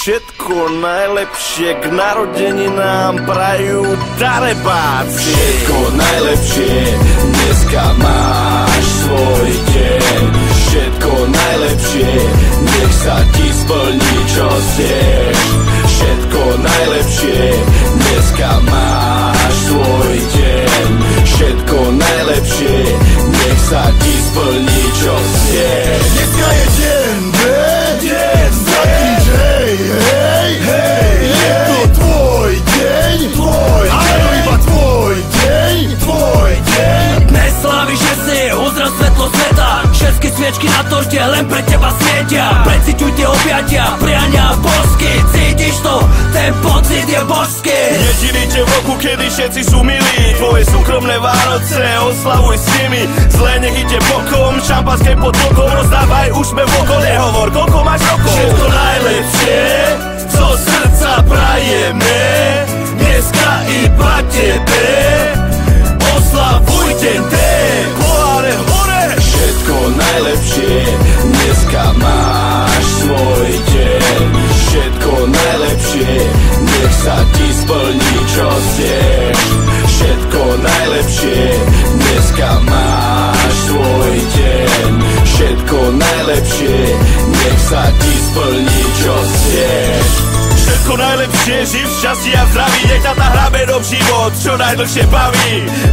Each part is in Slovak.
Všetko najlepšie k narodeninám prajú darebáci. Všetko najlepšie, dneska máš svoj deň. Všetko najlepšie, nech sa ti splní, čo chceš. Všetko najlepšie, dneska máš svoj deň. Všetko najlepšie, nech sa ti splní, čo chceš. Dneska je deň, deň, zakrič, hej, hej, hej. Je to tvoj deň, áno, iba tvoj deň, tvoj deň. Dnes slavíš, že si uzrel svetlo sveta. Všetky sviečky na torte len pre teba svietia. Preciťuj tie objatia, priania a bosky. Cítiš to, ten pocit je božský. Jediný v roku, kedy všetci sú milí. Tvoje súkromné Vánoce, oslavuj s nimi. Zlé nech ide bokom, šampanské pod bokom. Rozdávaj úsmev okolo, nehovor, koľko máš rokov. Všetko najlepšie, zo srdca prajeme. Dneska iba tebe, oslavuj deň ten. Poháre hore. Všetko najlepšie, dneska máš svoj deň. Všetko najlepšie, nech sa ti splní, čo chceš. Všetko najlepšie, dneska máš svoj deň. Všetko najlepšie, nech sa ti splní, čo chceš. Všetko najlepšie, živ v šťastí a v zdraví. Nech ťa tá hra vedom život čo najdlhšie baví.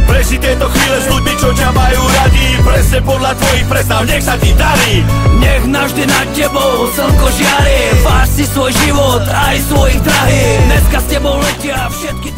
Preži tieto chvíle s ľuďmi, čo ťa majú radi. Presne podľa tvojich predstav, nech sa ti darí. Nech navždy nad tebou slnko žiari. Váž si svoj život, aj svojich drahých. Dneska s tebou letia všetky